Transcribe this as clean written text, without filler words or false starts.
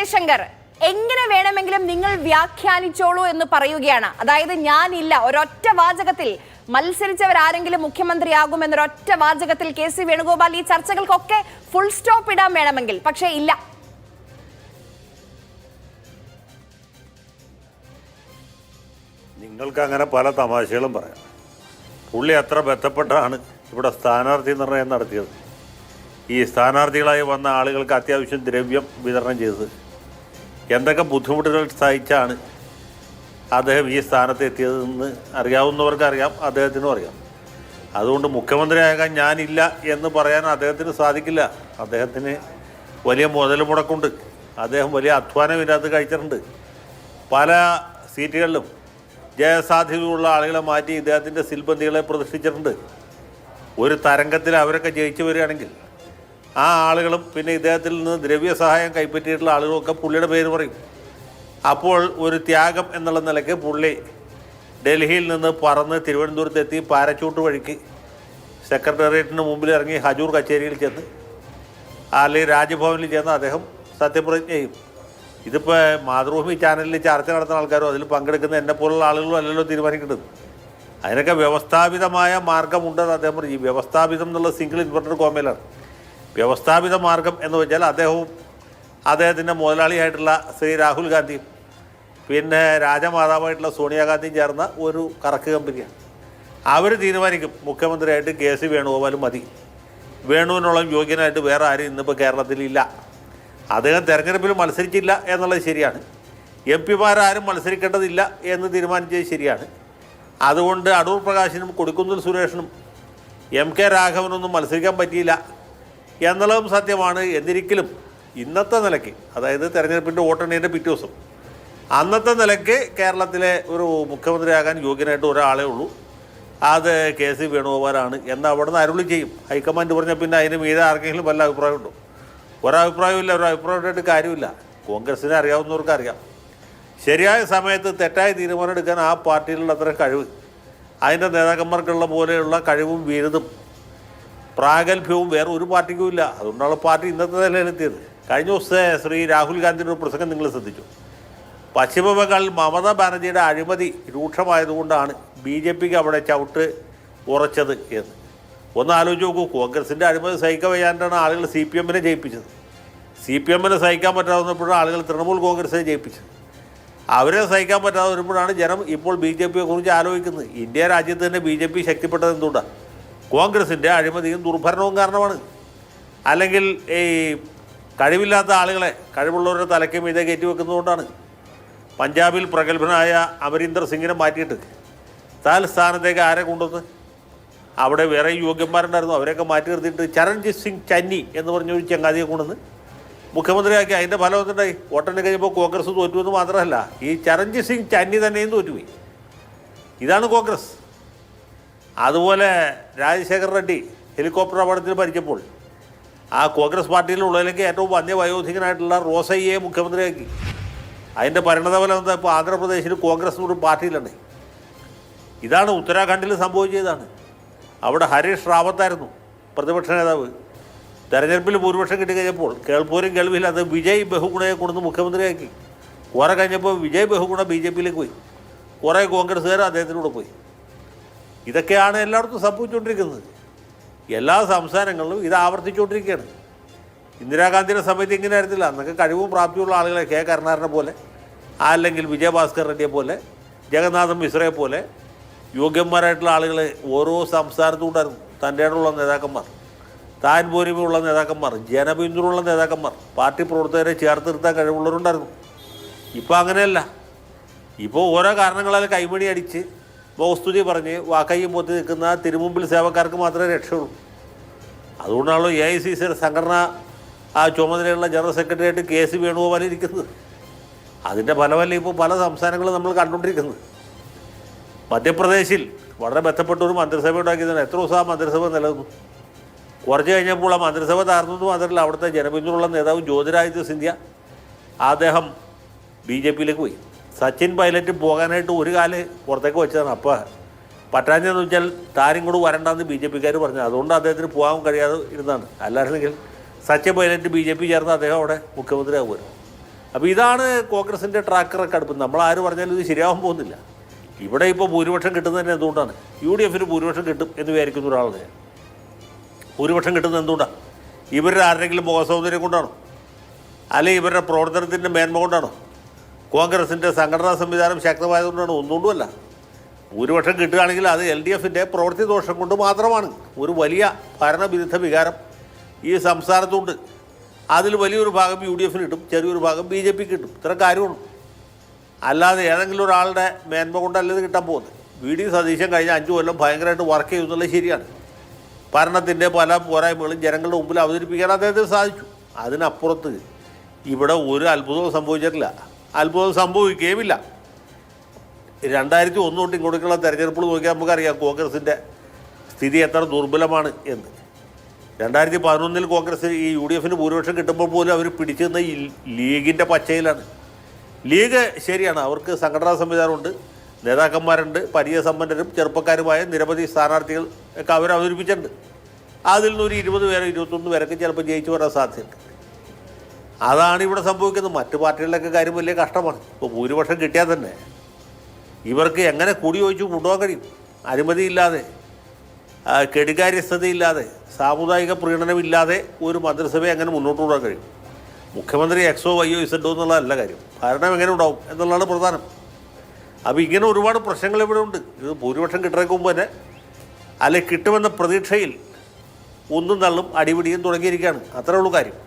ജയശങ്കർ എങ്ങനെ വേണമെങ്കിലും നിങ്ങൾ വ്യാഖ്യാനിച്ചോളൂ എന്ന് പറയുകയാണ്. അതായത് ഞാനില്ല, ഒരൊറ്റ വാചകത്തിൽ മത്സരിച്ചവരാരെങ്കിലും മുഖ്യമന്ത്രിയാകുമെന്നൊരൊറ്റ വാചകത്തിൽ കെ.സി. വേണുഗോപാൽ ഈ ചർച്ചകൾക്കൊക്കെ ഫുൾ സ്റ്റോപ്പ് ഇടാൻ വേണമെങ്കിൽ, പക്ഷേ ഇല്ല. നിങ്ങൾക്ക് അങ്ങനെ പല തമാശകളും പറയാം. പുള്ളി അത്ര ബന്ധപ്പെട്ടാണ് ഇവിടെ സ്ഥാനാർത്ഥി നിർണയം നടത്തിയത്. ഈ സ്ഥാനാർത്ഥികളായി വന്ന ആളുകൾക്ക് അത്യാവശ്യം ദ്രവ്യം വിതരണം ചെയ്തത്, എന്തൊക്കെ ബുദ്ധിമുട്ടുകൾ സഹിച്ചാണ് അദ്ദേഹം ഈ സ്ഥാനത്ത് എത്തിയതെന്ന് അറിയാവുന്നവർക്ക് അറിയാം, അദ്ദേഹത്തിനും അറിയാം. അതുകൊണ്ട് മുഖ്യമന്ത്രിയാകാൻ ഞാനില്ല എന്ന് പറയാൻ അദ്ദേഹത്തിന് സാധിക്കില്ല. അദ്ദേഹത്തിന് വലിയ മുതൽ മുടക്കുണ്ട്. അദ്ദേഹം വലിയ അധ്വാനം ഇതിനകത്ത് കഴിച്ചിട്ടുണ്ട്. പല സീറ്റുകളിലും ജയസാധ്യതയുള്ള ആളുകളെ മാറ്റി ഇദ്ദേഹത്തിൻ്റെ സിൽബന്ധികളെ പ്രതിഷ്ഠിച്ചിട്ടുണ്ട്. ഒരു തരംഗത്തിൽ അവരൊക്കെ ജയിച്ചു വരികയാണെങ്കിൽ ആ ആളുകളും പിന്നെ ഇദ്ദേഹത്തിൽ നിന്ന് ദ്രവ്യസഹായം കൈപ്പറ്റിയിട്ടുള്ള ആളുകളൊക്കെ പുള്ളിയുടെ പേര് പറയും. അപ്പോൾ ഒരു ത്യാഗം എന്നുള്ള നിലയ്ക്ക് പുള്ളി ഡൽഹിയിൽ നിന്ന് പറന്ന് തിരുവനന്തപുരത്തെത്തി പാരച്ചൂട്ട് വഴിക്ക് സെക്രട്ടേറിയറ്റിന് മുമ്പിൽ ഇറങ്ങി ഹജൂർ കച്ചേരിയിൽ ചെന്ന് അല്ലെങ്കിൽ രാജ്ഭവനിൽ ചെന്ന് അദ്ദേഹം സത്യപ്രതിജ്ഞ ചെയ്യും. ഇതിപ്പോൾ മാതൃഭൂമി ചാനലിൽ ചർച്ച നടത്തുന്ന ആൾക്കാരും അതിൽ പങ്കെടുക്കുന്ന എന്നെപ്പോലുള്ള ആളുകളും അല്ലല്ലോ തീരുമാനിക്കേണ്ടത്. അതിനൊക്കെ വ്യവസ്ഥാപിതമായ മാർഗമുണ്ടെന്ന് അദ്ദേഹം പറഞ്ഞു. ഈ വ്യവസ്ഥാപിതം എന്നുള്ള സിംഗിൾ ഇൻവെർട്ടഡ് കോമയിലാണ്. വ്യവസ്ഥാപിത മാർഗം എന്ന് വെച്ചാൽ അദ്ദേഹവും അദ്ദേഹത്തിൻ്റെ മുതലാളിയായിട്ടുള്ള ശ്രീ രാഹുൽ ഗാന്ധിയും പിന്നെ രാജമാതാവായിട്ടുള്ള സോണിയാഗാന്ധിയും ചേർന്ന ഒരു കറക്ക് കമ്പനിയാണ്. അവർ തീരുമാനിക്കും മുഖ്യമന്ത്രിയായിട്ട് കെ.സി. വേണുഗോപാലും മതി, വേണുവിനോളം യോഗ്യനായിട്ട് വേറെ ആരും ഇന്നിപ്പോൾ കേരളത്തിലില്ല. അദ്ദേഹം തെരഞ്ഞെടുപ്പിൽ മത്സരിച്ചില്ല എന്നുള്ളത് ശരിയാണ്. എം.പിമാരാരും മത്സരിക്കേണ്ടതില്ല എന്ന് തീരുമാനിച്ചത് ശരിയാണ്. അതുകൊണ്ട് അടൂർ പ്രകാശിനും കൊടിക്കുന്നിൽ സുരേഷിനും എം.കെ. രാഘവനൊന്നും മത്സരിക്കാൻ പറ്റിയില്ല എന്നുള്ളതും സത്യമാണ്. എന്നിരിക്കലും ഇന്നത്തെ നിലയ്ക്ക്, അതായത് തെരഞ്ഞെടുപ്പിൻ്റെ വോട്ടെണ്ണീൻ്റെ പിറ്റേ ദിവസം, അന്നത്തെ നിലയ്ക്ക് കേരളത്തിലെ ഒരു മുഖ്യമന്ത്രിയാകാൻ യോഗ്യനായിട്ട് ഒരാളേ ഉള്ളൂ, അത് കെ.സി. വേണുഗോപാലാണ് എന്ന് അവിടെ നിന്ന് അരുളി ചെയ്യും. ഹൈക്കമാൻഡ് പറഞ്ഞാൽ പിന്നെ അതിന് മീതെ ആർക്കെങ്കിലും വല്ല അഭിപ്രായമുണ്ടോ? ഒരഭിപ്രായമില്ല. ഒരു അഭിപ്രായമായിട്ട് കാര്യമില്ല. കോൺഗ്രസ്സിനെ അറിയാവുന്നവർക്ക് അറിയാം. ശരിയായ സമയത്ത് തെറ്റായ തീരുമാനം എടുക്കാൻ ആ പാർട്ടിയിലുള്ള അത്ര കഴിവ്, അതിൻ്റെ നേതാക്കന്മാർക്കുള്ള പോലെയുള്ള കഴിവും ബിരുദും പ്രാഗൽഭ്യവും വേറെ ഒരു പാർട്ടിക്കും ഇല്ല. അതുകൊണ്ടാണ് പാർട്ടി ഇന്നത്തെ നിലയിലെത്തിയത്. കഴിഞ്ഞ ദിവസത്തെ ശ്രീ രാഹുൽ ഗാന്ധിയുടെ ഒരു പ്രസംഗം നിങ്ങൾ ശ്രദ്ധിച്ചു. പശ്ചിമ ബംഗാളിൽ മമതാ ബാനർജിയുടെ അഴിമതി രൂക്ഷമായതുകൊണ്ടാണ് ബി.ജെ.പിക്ക് അവിടെ ചവിട്ട് ഉറച്ചത് എന്ന്. ഒന്ന് ആലോചിച്ച് നോക്കൂ. കോൺഗ്രസിൻ്റെ അഴിമതി സഹിക്കാൻ വയ്യാണ്ടാണ് ആളുകൾ CPM-നെ ജയിപ്പിച്ചത്. CPM-നെ സഹിക്കാൻ പറ്റാവുന്നപ്പോഴാണ് ആളുകൾ തൃണമൂൽ കോൺഗ്രസിനെ ജയിപ്പിച്ചത്. അവരെ സഹിക്കാൻ പറ്റാതെ വരുമ്പോഴാണ് ജനം ഇപ്പോൾ ബി.ജെ.പിയെ കുറിച്ച് ആലോചിക്കുന്നത്. ഇന്ത്യ രാജ്യത്ത് തന്നെ ബി.ജെ.പി ശക്തിപ്പെട്ടത് എന്തുകൊണ്ടാണ്? കോൺഗ്രസിൻ്റെ അഴിമതിയും ദുർഭരണവും കാരണമാണ്. അല്ലെങ്കിൽ ഈ കഴിവില്ലാത്ത ആളുകളെ കഴിവുള്ളവരുടെ തലയ്ക്ക് മീതെ കയറ്റി വെക്കുന്നതുകൊണ്ടാണ്. പഞ്ചാബിൽ പ്രഗത്ഭനായ അമരീന്ദർ സിംഗിനെ മാറ്റിയിട്ട് സ്ഥാനത്തേക്ക് ആരെ കൊണ്ടുവന്ന്? അവിടെ വേറെ യോഗ്യന്മാരുണ്ടായിരുന്നു, അവരെയൊക്കെ മാറ്റി നിർത്തിയിട്ട് ചരൺജിത് സിംഗ് ചന്നി എന്ന് പറഞ്ഞൊരു ചങ്ങാതിയെ കൊണ്ടുവന്ന് മുഖ്യമന്ത്രിയാക്കി. അതിൻ്റെ ഫലം എന്തുണ്ടായി? വോട്ടെണ്ണി കഴിഞ്ഞപ്പോൾ കോൺഗ്രസ് തോറ്റുവെന്ന് മാത്രമല്ല, ഈ ചരൺജിത് സിംഗ് ചന്നി തന്നെയും തോറ്റുപോയി. ഇതാണ് കോൺഗ്രസ്. അതുപോലെ രാജശേഖർ റെഡ്ഡി ഹെലികോപ്റ്റർ അപകടത്തിൽ മരിച്ചപ്പോൾ ആ കോൺഗ്രസ് പാർട്ടിയിലുള്ളതിലേക്ക് ഏറ്റവും വന്യവയോധികനായിട്ടുള്ള റോസയ്യയെ മുഖ്യമന്ത്രിയാക്കി. അതിൻ്റെ പരിണതഫലം എന്താ? ഇപ്പോൾ ആന്ധ്രാപ്രദേശിൽ കോൺഗ്രസ് ഒരു പാർട്ടിയിലുണ്ട്. ഇതാണ് ഉത്തരാഖണ്ഡിൽ സംഭവിച്ചതാണ്. അവിടെ ഹരീഷ് റാവത്തായിരുന്നു പ്രതിപക്ഷ നേതാവ്. തെരഞ്ഞെടുപ്പിൽ ഭൂരിപക്ഷം കിട്ടിക്കഴിഞ്ഞപ്പോൾ കേൾപ്പോരും കേൾവിയില്ലാതെ വിജയ് ബഹുഗുണയെ കൊണ്ടുവന്ന് മുഖ്യമന്ത്രിയാക്കി. കുറെ കഴിഞ്ഞപ്പോൾ വിജയ് ബഹുഗുണ ബി.ജെ.പിയിലേക്ക് പോയി. കുറേ കോൺഗ്രസ്സുകാർ അദ്ദേഹത്തിലൂടെ പോയി. ഇതൊക്കെയാണ് എല്ലായിടത്തും സംഭവിച്ചുകൊണ്ടിരിക്കുന്നത്. എല്ലാ സംസ്ഥാനങ്ങളിലും ഇത് ആവർത്തിച്ചുകൊണ്ടിരിക്കുകയാണ്. ഇന്ദിരാഗാന്ധിയുടെ സമയത്ത് ഇങ്ങനെ ആയിരുന്നില്ല. അന്നൊക്കെ കഴിവും പ്രാപ്തിയുള്ള ആളുകളെ കെ കരുണാകരനെ പോലെ, അല്ലെങ്കിൽ വിജയഭാസ്കർ റെഡ്ഡിയെ പോലെ, ജഗന്നാഥൻ മിശ്രയെ പോലെ യോഗ്യന്മാരായിട്ടുള്ള ആളുകൾ ഓരോ സംസ്ഥാനത്തും ഉണ്ടായിരുന്നു. തൻ്റെ ഇടമുള്ള നേതാക്കന്മാർ, താൻ പോരിമയുള്ള നേതാക്കന്മാർ, ജനപിന്തുണയുള്ള നേതാക്കന്മാർ, പാർട്ടി പ്രവർത്തകരെ ചേർത്ത് നിർത്താൻ കഴിവുള്ളവരുണ്ടായിരുന്നു. ഇപ്പോൾ അങ്ങനെയല്ല. ഇപ്പോൾ ഓരോ കാരണങ്ങളാൽ കൈമണി അടിച്ച് ബഹുസ്തുതി പറഞ്ഞ് വാക്കയ്യും പൊത്തി നിൽക്കുന്ന തിരുമുമ്പിൽ സേവക്കാർക്ക് മാത്രമേ രക്ഷയുള്ളൂ. അതുകൊണ്ടാണല്ലോ AICC സംഘടന ആ ചുമതലയുള്ള ജനറൽ സെക്രട്ടറിയായിട്ട് കെ.സി. വേണുഗോപാൽ ഇരിക്കുന്നത്. അതിൻ്റെ ഫലമല്ല ഇപ്പോൾ പല സംസ്ഥാനങ്ങളും നമ്മൾ കണ്ടുകൊണ്ടിരിക്കുന്നത്. മധ്യപ്രദേശിൽ വളരെ ബന്ധപ്പെട്ട ഒരു മന്ത്രിസഭ ഉണ്ടാക്കിയതാണ്. എത്ര ദിവസം ആ മന്ത്രിസഭ നിലനിന്നു? കുറച്ച് കഴിഞ്ഞപ്പോൾ ആ മന്ത്രിസഭ താർന്നത് മാത്രമല്ല, അവിടുത്തെ ജനപിന്തുണയുള്ള നേതാവ് ജ്യോതിരാദിത്യ സിന്ധ്യ അദ്ദേഹം ബി.ജെ.പിയിലേക്ക് പോയി. സച്ചിൻ പൈലറ്റ് പോകാനായിട്ട് ഒരു കാല് പുറത്തേക്ക് വെച്ചതാണ്. അപ്പോൾ പറ്റാഞ്ഞെന്ന് വെച്ചാൽ താനും കൂടെ വരണ്ടെന്ന് ബി.ജെ.പിക്കാർ പറഞ്ഞു. അതുകൊണ്ട് അദ്ദേഹത്തിന് പോകാൻ കഴിയാതെ ഇരുന്നതാണ്. അല്ലായിരുന്നെങ്കിൽ സച്ചിൻ പൈലറ്റ് ബി.ജെ.പി ചേർന്ന് അദ്ദേഹം അവിടെ മുഖ്യമന്ത്രി ആകുമായിരുന്നു. അപ്പോൾ ഇതാണ് കോൺഗ്രസിൻ്റെ ട്രാക്ക് റെക്കോർഡ്. നമ്മൾ ആര് പറഞ്ഞാലും ഇത് ശരിയാവാൻ പോകുന്നില്ല. ഇവിടെ ഇപ്പോൾ ഭൂരിപക്ഷം കിട്ടുന്നതിന് എന്തുകൊണ്ടാണ്? UDFന് ഭൂരിപക്ഷം കിട്ടും എന്ന് വിചാരിക്കുന്ന ഒരാളാണ്. ഭൂരിപക്ഷം കിട്ടുന്നത് എന്തുകൊണ്ടാണ്? ഇവരുടെ ആരുടെങ്കിലും മുഖസൗന്ദര്യം കൊണ്ടാണോ? അല്ലെങ്കിൽ ഇവരുടെ പ്രവർത്തനത്തിൻ്റെ മേന്മ കൊണ്ടാണോ? കോൺഗ്രസിൻ്റെ സംഘടനാ സംവിധാനം ശക്തമായതുകൊണ്ടാണോ? ഒന്നുകൊണ്ടുമല്ല. ഭൂരിപക്ഷം കിട്ടുകയാണെങ്കിൽ അത് LDFൻ്റെ പ്രവൃത്തി ദോഷം കൊണ്ട് മാത്രമാണ്. ഒരു വലിയ ഭരണവിരുദ്ധ വികാരം ഈ സംസ്ഥാനത്തുണ്ട്. അതിൽ വലിയൊരു ഭാഗം UDFന് കിട്ടും, ചെറിയൊരു ഭാഗം BJPക്ക് കിട്ടും. ഇത്ര കാര്യമാണ്. അല്ലാതെ ഏതെങ്കിലും ഒരാളുടെ മേന്മ കൊണ്ടല്ല ഇത് കിട്ടാൻ പോകുന്നത്. VD സതീശൻ കഴിഞ്ഞ 5 കൊല്ലം ഭയങ്കരമായിട്ട് വർക്ക് ചെയ്യുന്നുള്ളത് ശരിയാണ്. ഭരണത്തിൻ്റെ പല പോരായ്മകളും ജനങ്ങളുടെ മുമ്പിൽ അവതരിപ്പിക്കാൻ അദ്ദേഹത്തിന് സാധിച്ചു. അതിനപ്പുറത്ത് ഇവിടെ ഒരു അത്ഭുതവും സംഭവിച്ചിട്ടില്ല, അത്ഭുതം സംഭവിക്കുകയുമില്ല. 2001 തൊട്ട് ഇങ്ങോട്ടേക്കുള്ള തെരഞ്ഞെടുപ്പുകൾ നോക്കിയാൽ നമുക്കറിയാം കോൺഗ്രസിൻ്റെ സ്ഥിതി എത്ര ദുർബലമാണ് എന്ന്. 2011 കോൺഗ്രസ് ഈ UDFന് ഭൂരിപക്ഷം കിട്ടുമ്പോൾ പോലും അവർ പിടിച്ചു നിന്ന ഈ ലീഗിൻ്റെ പച്ചയിലാണ്. ലീഗ് ശരിയാണ്, അവർക്ക് സംഘടനാ സംവിധാനമുണ്ട്, നേതാക്കന്മാരുണ്ട്, പരിചയസമ്പന്നരും ചെറുപ്പക്കാരുമായ നിരവധി സ്ഥാനാർത്ഥികൾ ഒക്കെ അവർ അവതരിപ്പിച്ചിട്ടുണ്ട്. അതിൽ നിന്നൊരു 20 പേരെ 21 പേരൊക്കെ ചിലപ്പോൾ ജയിച്ചു വരാൻ സാധ്യതയുണ്ട്. അതാണ് ഇവിടെ സംഭവിക്കുന്നത്. മറ്റു പാർട്ടികളിലൊക്കെ കാര്യം വലിയ കഷ്ടമാണ്. ഇപ്പോൾ ഭൂരിപക്ഷം കിട്ടിയാൽ തന്നെ ഇവർക്ക് എങ്ങനെ കൂടി ചോദിച്ചു കൊണ്ടുപോകാൻ കഴിയും? അഴിമതിയില്ലാതെ, കെടുകാര്യസ്ഥതയില്ലാതെ, സാമുദായിക പ്രീണനമില്ലാതെ ഒരു മന്ത്രിസഭയെ എങ്ങനെ മുന്നോട്ട് കൊണ്ടുപോകാൻ കഴിയും? മുഖ്യമന്ത്രി XO YO Z എന്നുള്ളതല്ല കാര്യം, ഭരണം എങ്ങനെ ഉണ്ടാവും എന്നുള്ളതാണ് പ്രധാനം. അപ്പോൾ ഇങ്ങനെ ഒരുപാട് പ്രശ്നങ്ങൾ ഇവിടെ ഉണ്ട്. ഇത് ഭൂരിപക്ഷം കിട്ടുന്നതിന് മുമ്പ് തന്നെ അല്ലെങ്കിൽ കിട്ടുമെന്ന പ്രതീക്ഷയിൽ ഒന്നും തള്ളും അടിപിടിയും തുടങ്ങിയിരിക്കുകയാണ്. അത്രേ ഉള്ളൂ കാര്യം.